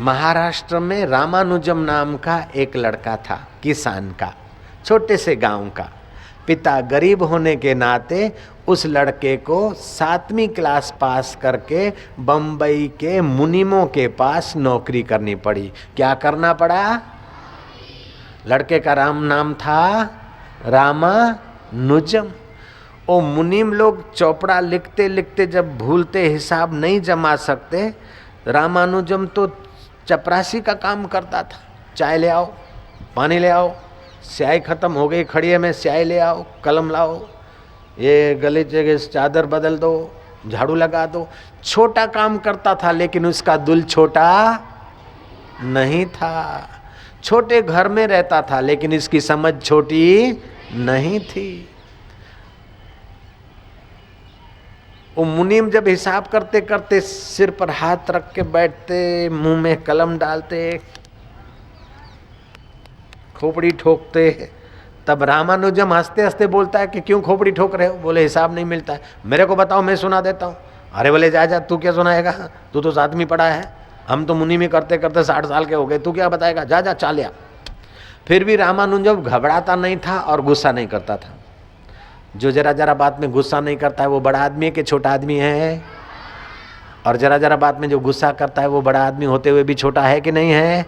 महाराष्ट्र में रामानुजम नाम का एक लड़का था, किसान का, छोटे से गांव का। पिता गरीब होने के नाते उस लड़के को 7वीं क्लास पास करके बम्बई के मुनीमों के पास नौकरी करनी पड़ी। क्या करना पड़ा? लड़के का नाम था रामानुजम। ओ मुनीम लोग चौपड़ा लिखते लिखते जब भूलते, हिसाब नहीं जमा सकते, रामानुजम तो चपरासी का काम करता था। चाय ले आओ, पानी ले आओ, स्याही खत्म हो गई खड़िए में, स्याही ले आओ, कलम लाओ, ये गलीचे के चादर बदल दो, झाड़ू लगा दो। छोटा काम करता था, लेकिन उसका दिल छोटा नहीं था। छोटे घर में रहता था, लेकिन इसकी समझ छोटी नहीं थी। वो मुनीम जब हिसाब करते करते सिर पर हाथ रख के बैठते, मुंह में कलम डालते, खोपड़ी ठोकते, तब रामानुजम हंसते हंसते बोलता है कि क्यों खोपड़ी ठोक रहे हो? बोले हिसाब नहीं मिलता है। मेरे को बताओ, मैं सुना देता हूँ। अरे बोले जा जा, तू क्या सुनाएगा? तू तो 7वीं पढ़ा है, हम तो मुनि में करते करते 60 साल के हो गए, तू क्या बताएगा? जा जा चालिया। फिर भी रामानुजम घबराता नहीं था और गुस्सा नहीं करता था। जो जरा जरा बात में गुस्सा नहीं करता है वो बड़ा आदमी है कि छोटा आदमी है? और जरा जरा बात में जो गुस्सा करता है वो बड़ा आदमी होते हुए भी छोटा है कि नहीं है?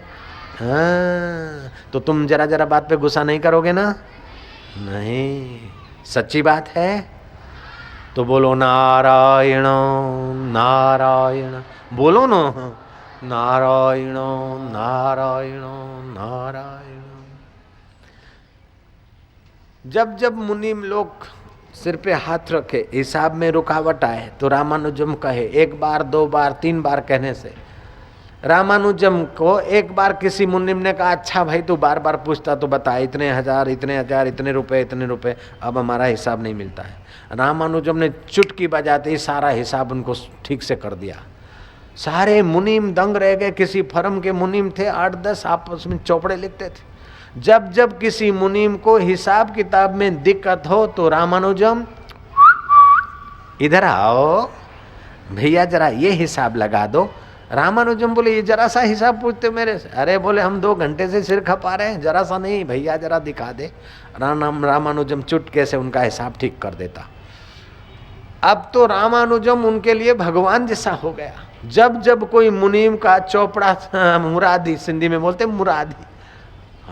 हाँ, तो तुम जरा जरा बात पे गुस्सा नहीं करोगे ना? नहीं, सच्ची बात है तो बोलो नारायण नारायण, बोलो ना, नारायण नारायण नारायण। जब जब मुनीम लोग सिर पे हाथ रखे, हिसाब में रुकावट आए, तो रामानुजम कहे, 1 बार 2 बार 3 बार कहने से रामानुजम को एक बार किसी मुनीम ने कहा, अच्छा भाई तू बार बार पूछता तो बता, इतने हजार इतने रुपए, अब हमारा हिसाब नहीं मिलता है। रामानुजम ने चुटकी बजाते ही सारा हिसाब उनको ठीक से कर दिया। सारे मुनीम दंग रह गए। किसी फर्म के मुनीम थे 8-10, आपस में चौपड़े लिखते थे। जब जब किसी मुनीम को हिसाब किताब में दिक्कत हो तो रामानुजम, इधर आओ भैया जरा ये हिसाब लगा दो। रामानुजम बोले, ये जरा सा हिसाब पूछते मेरे से? अरे बोले, हम 2 घंटे से सिर खपा रहे हैं, जरा सा नहीं भैया, जरा दिखा दे। रामानुजम चुटके से उनका हिसाब ठीक कर देता। अब तो रामानुजम उनके लिए भगवान जैसा हो गया। जब जब कोई मुनीम का चौपड़ा, मुरादी, सिंधी में बोलते मुरादी,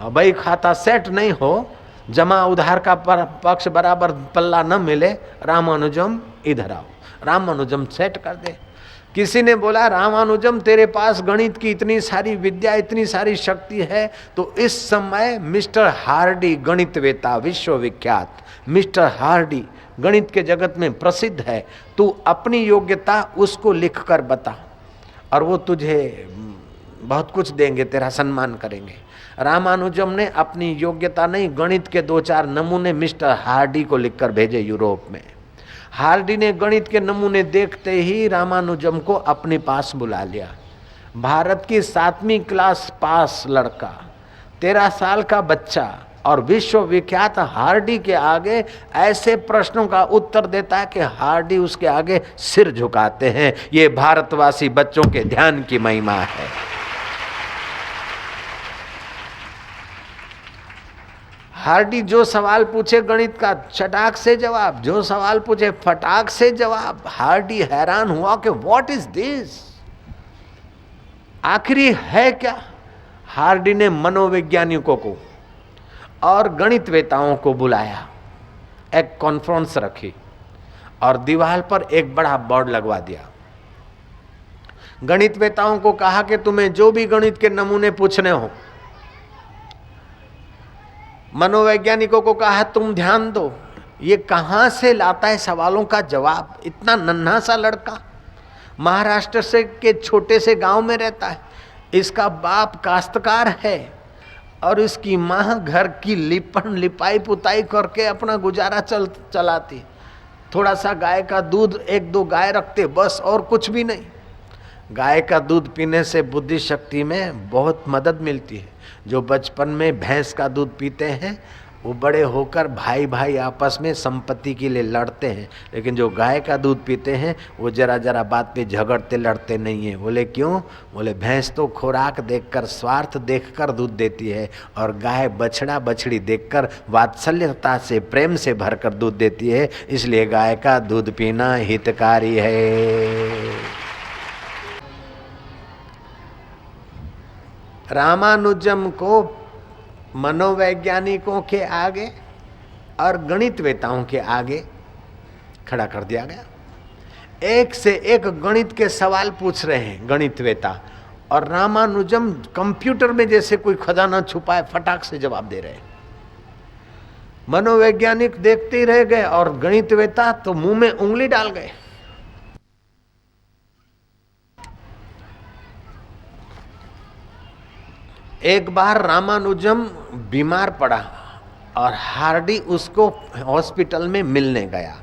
भाई खाता सेट नहीं हो, जमा उधार का पक्ष बराबर पल्ला न मिले, रामानुजम इधर आओ, रामानुजम सेट कर दे। किसी ने बोला, रामानुजम तेरे पास गणित की इतनी सारी विद्या, इतनी सारी शक्ति है, तो इस समय मिस्टर हार्डी गणितवेता, विश्वविख्यात मिस्टर हार्डी गणित के जगत में प्रसिद्ध है, तू अपनी योग्यता उसको लिख कर बता और वो तुझे बहुत कुछ देंगे, तेरा सम्मान करेंगे। रामानुजम ने अपनी योग्यता नहीं, गणित के 2-4 नमूने मिस्टर हार्डी को लिखकर भेजे यूरोप में। हार्डी ने गणित के नमूने देखते ही रामानुजम को अपने पास बुला लिया। भारत की 7वीं क्लास पास लड़का, 13 साल का बच्चा, और विश्वविख्यात हार्डी के आगे ऐसे प्रश्नों का उत्तर देता है कि हार्डी उसके आगे सिर झुकाते हैं। ये भारतवासी बच्चों के ध्यान की महिमा है। हार्डी जो सवाल पूछे गणित का चटाक से जवाब, जो सवाल पूछे फटाक से जवाब। हार्डी हैरान हुआ कि व्हाट इज दिस, आखिरी है क्या? हार्डी ने मनोवैज्ञानिकों को और गणितवेताओं को बुलाया, एक कॉन्फ्रेंस रखी और दीवार पर एक बड़ा बोर्ड लगवा दिया। गणितवेताओं को कहा कि तुम्हें जो भी गणित के नमूने पूछने हो, मनोवैज्ञानिकों को कहा तुम ध्यान दो, ये कहां से लाता है सवालों का जवाब? इतना नन्हा सा लड़का, महाराष्ट्र से के छोटे से गांव में रहता है, इसका बाप काश्तकार है और इसकी माँ घर की लिपाई पुताई करके अपना गुजारा चलाती। थोड़ा सा गाय का दूध, 1-2 गाय रखते बस, और कुछ भी नहीं। गाय का दूध पीने से बुद्धि शक्ति में बहुत मदद मिलती है। जो बचपन में भैंस का दूध पीते हैं वो बड़े होकर भाई भाई आपस में संपत्ति के लिए लड़ते हैं, लेकिन जो गाय का दूध पीते हैं वो जरा जरा बात पे झगड़ते लड़ते नहीं है। बोले क्यों? बोले भैंस तो खुराक देखकर, स्वार्थ देखकर दूध देती है, और गाय बछड़ा बछड़ी देखकर वात्सल्यता से, प्रेम से भरकर दूध देती है, इसलिए गाय का दूध पीना हितकारी है। रामानुजम को मनोवैज्ञानिकों के आगे और गणितवेताओं के आगे खड़ा कर दिया गया। एक से एक गणित के सवाल पूछ रहे हैं गणितवेता, और रामानुजम कंप्यूटर में जैसे कोई खजाना छुपाए फटाक से जवाब दे रहे हैं। मनोवैज्ञानिक देखते ही रह गए और गणितवेता तो मुंह में उंगली डाल गए। एक बार रामानुजम बीमार पड़ा और हार्डी उसको हॉस्पिटल में मिलने गया।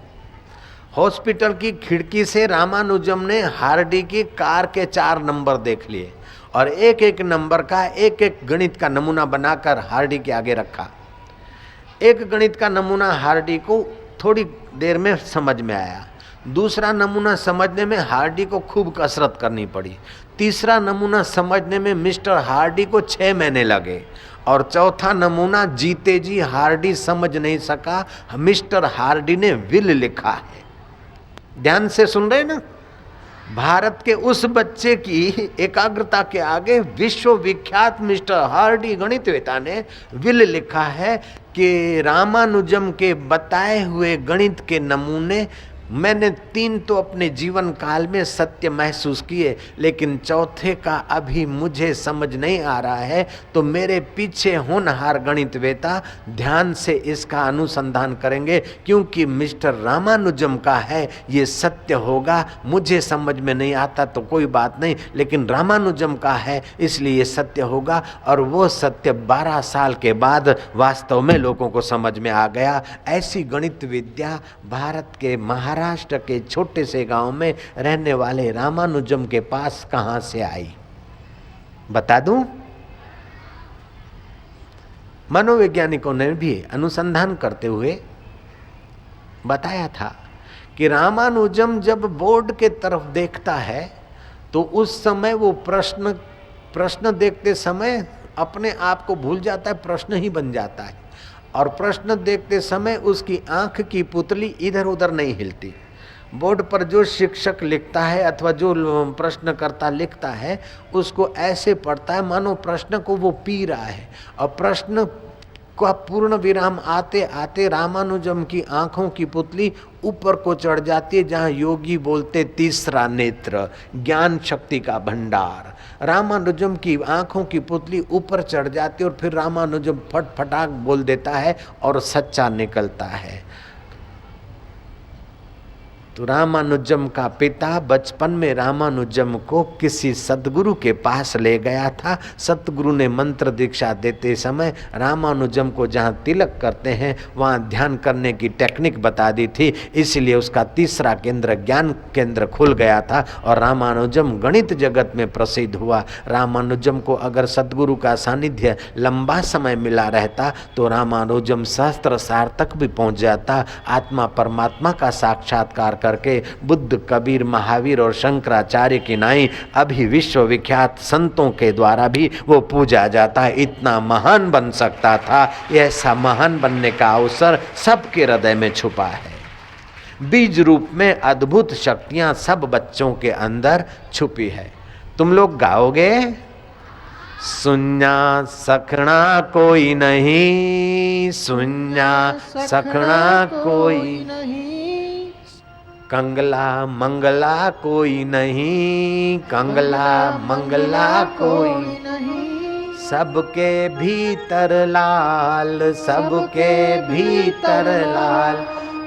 हॉस्पिटल की खिड़की से रामानुजम ने हार्डी की कार के 4 नंबर देख लिए और एक एक नंबर का एक एक गणित का नमूना बनाकर हार्डी के आगे रखा। एक गणित का नमूना हार्डी को थोड़ी देर में समझ में आया, दूसरा नमूना समझने में हार्डी को खूब कसरत करनी पड़ी, तीसरा नमूना समझने में मिस्टर हार्डी को 6 महीने लगे, और चौथा नमूना जीते जी हार्डी समझ नहीं सका। मिस्टर हार्डी ने विल लिखा है। ध्यान से सुन रहे ना? भारत के उस बच्चे की एकाग्रता के आगे विश्वविख्यात मिस्टर हार्डी गणितवेता ने विल लिखा है कि रामानुजम के बताए हुए गणित के नमूने मैंने 3 तो अपने जीवन काल में सत्य महसूस किए, लेकिन चौथे का अभी मुझे समझ नहीं आ रहा है, तो मेरे पीछे होनहार गणितवेता ध्यान से इसका अनुसंधान करेंगे, क्योंकि मिस्टर रामानुजम का है ये सत्य होगा। मुझे समझ में नहीं आता तो कोई बात नहीं, लेकिन रामानुजम का है इसलिए ये सत्य होगा। और वो सत्य 12 साल के बाद वास्तव में लोगों को समझ में आ गया। ऐसी गणित विद्या भारत के महाराष्ट्र के छोटे से गांव में रहने वाले रामानुजम के पास कहां से आई, बता दूं? मनोवैज्ञानिकों ने भी अनुसंधान करते हुए बताया था कि रामानुजम जब बोर्ड के तरफ देखता है तो उस समय वो प्रश्न देखते समय अपने आप को भूल जाता है, प्रश्न ही बन जाता है, और प्रश्न देखते समय उसकी आंख की पुतली इधर उधर नहीं हिलती। बोर्ड पर जो शिक्षक लिखता है अथवा जो प्रश्नकर्ता लिखता है उसको ऐसे पढ़ता है मानो प्रश्न को वो पी रहा है, और प्रश्न का पूर्ण विराम आते आते रामानुजम की आंखों की पुतली ऊपर को चढ़ जाती है, जहाँ योगी बोलते तीसरा नेत्र, ज्ञान शक्ति का भंडार। रामानुजम की आंखों की पुतली ऊपर चढ़ जाती है और फिर रामानुजम फटफटाक बोल देता है और सच्चा निकलता है। तो रामानुजम का पिता बचपन में रामानुजम को किसी सद्गुरु के पास ले गया था। सद्गुरु ने मंत्र दीक्षा देते समय रामानुजम को जहाँ तिलक करते हैं वहाँ ध्यान करने की टेक्निक बता दी थी, इसलिए उसका तीसरा केंद्र ज्ञान केंद्र खुल गया था और रामानुजम गणित जगत में प्रसिद्ध हुआ। रामानुजम को अगर सद्गुरु का सानिध्य लंबा समय मिला रहता तो रामानुजम सहस्त्र सार तक भी पहुँच जाता। आत्मा परमात्मा का साक्षात्कार करके बुद्ध, कबीर, महावीर और शंकराचार्य की नाई अभी विश्वविख्यात संतों के द्वारा भी वो पूजा जाता है। इतना महान बन सकता था, ऐसा महान बनने का अवसर सबके हृदय में छुपा है। बीज रूप में अद्भुत शक्तियां सब बच्चों के अंदर छुपी है। तुम लोग गाओगे? सुन्या सखना कोई नहीं, सुन्या सखना कोई नहीं, कंगला मंगला कोई नहीं, कंगला मंगला कोई नहीं, सबके भीतर लाल, सबके भीतर लाल,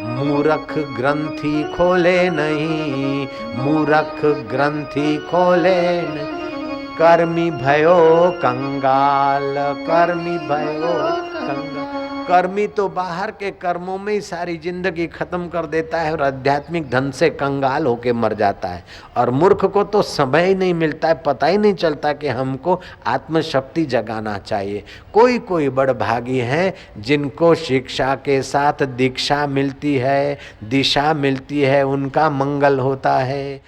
मूरख ग्रंथि खोले नहीं, मूरख ग्रंथि खोले नहीं, कर्मी भयो कंगाल, कर्मी भयो कंगाल। कर्मी तो बाहर के कर्मों में ही सारी जिंदगी खत्म कर देता है और आध्यात्मिक धन से कंगाल होके मर जाता है। और मूर्ख को तो समय ही नहीं मिलता है, पता ही नहीं चलता कि हमको आत्मशक्ति जगाना चाहिए। कोई कोई बड़भागी हैं जिनको शिक्षा के साथ दीक्षा मिलती है, दिशा मिलती है, उनका मंगल होता है।